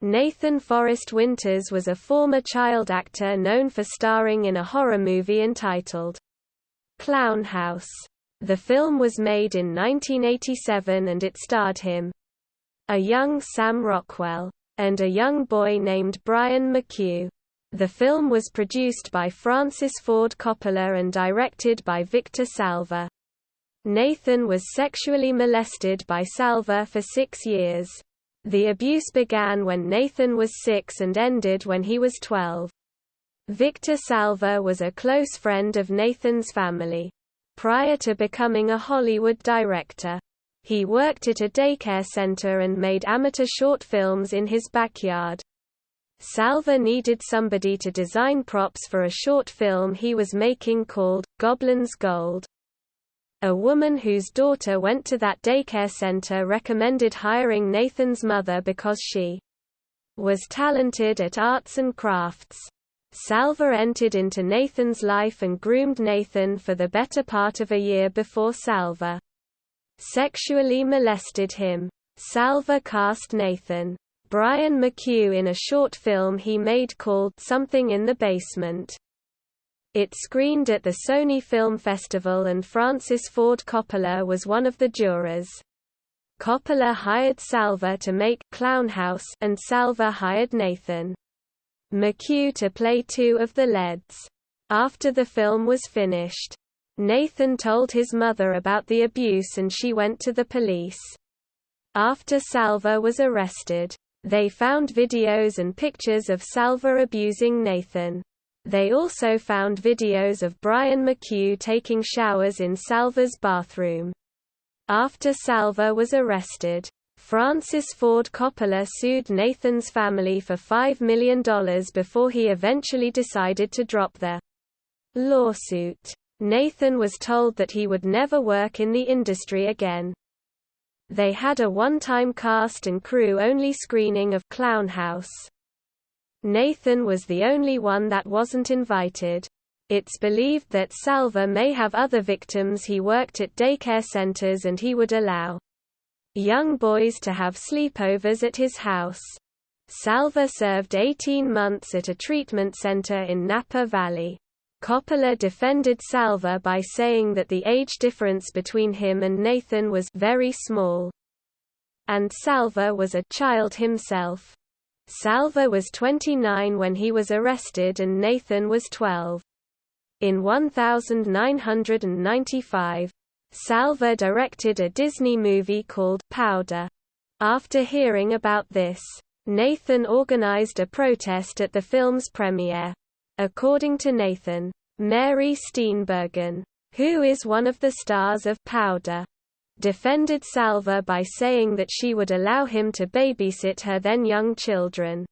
Nathan Forrest Winters was a former child actor known for starring in a horror movie entitled Clown House. The film was made in 1987 and it starred him, a young Sam Rockwell, and a young boy named Brian McHugh. The film was produced by Francis Ford Coppola and directed by Victor Salva. Nathan was sexually molested by Salva for 6 years. The abuse began when Nathan was 6 and ended when he was 12. Victor Salva was a close friend of Nathan's family. Prior to becoming a Hollywood director, he worked at a daycare center and made amateur short films in his backyard. Salva needed somebody to design props for a short film he was making called Goblin's Gold. A woman whose daughter went to that daycare center recommended hiring Nathan's mother because she was talented at arts and crafts. Salva entered into Nathan's life and groomed Nathan for the better part of a year before Salva sexually molested him. Salva cast Nathan Brian McHugh in a short film he made called Something in the Basement. It screened at the Sony Film Festival and Francis Ford Coppola was one of the jurors. Coppola hired Salva to make Clown House and Salva hired Nathan McHugh to play 2 of the leads. After the film was finished, Nathan told his mother about the abuse and she went to the police. After Salva was arrested, they found videos and pictures of Salva abusing Nathan. They also found videos of Brian McHugh taking showers in Salva's bathroom. After Salva was arrested, Francis Ford Coppola sued Nathan's family for $5 million before he eventually decided to drop the lawsuit. Nathan was told that he would never work in the industry again. They had a one-time cast and crew-only screening of Clown House. Nathan was the only one that wasn't invited. It's believed that Salva may have other victims. He worked at daycare centers and he would allow young boys to have sleepovers at his house. Salva served 18 months at a treatment center in Napa Valley. Coppola defended Salva by saying that the age difference between him and Nathan was very small, and Salva was a child himself. Salva was 29 when he was arrested and Nathan was 12. In 1995, Salva directed a Disney movie called Powder. After hearing about this, Nathan organized a protest at the film's premiere. According to Nathan, Mary Steenburgen, who is one of the stars of Powder, defended Salva by saying that she would allow him to babysit her then young children.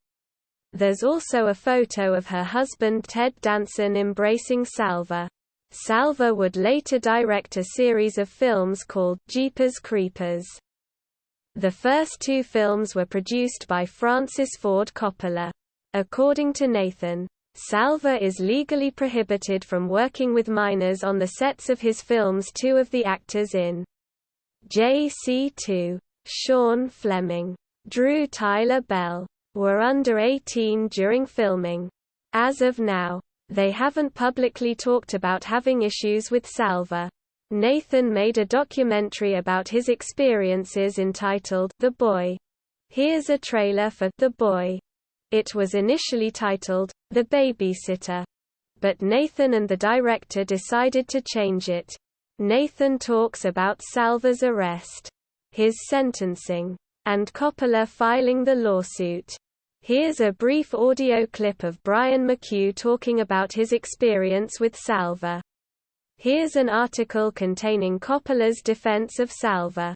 There's also a photo of her husband Ted Danson embracing Salva. Salva would later direct a series of films called Jeepers Creepers. The first 2 films were produced by Francis Ford Coppola. According to Nathan, Salva is legally prohibited from working with minors on the sets of his films. 2 of the actors in JC2, Sean Fleming, Drew Tyler Bell, were under 18 during filming. As of now, they haven't publicly talked about having issues with Salva. Nathan made a documentary about his experiences entitled The Boy. Here's a trailer for The Boy. It was initially titled The Babysitter, but Nathan and the director decided to change it. Nathan talks about Salva's arrest, his sentencing, and Coppola filing the lawsuit. Here's a brief audio clip of Brian McHugh talking about his experience with Salva. Here's an article containing Coppola's defense of Salva.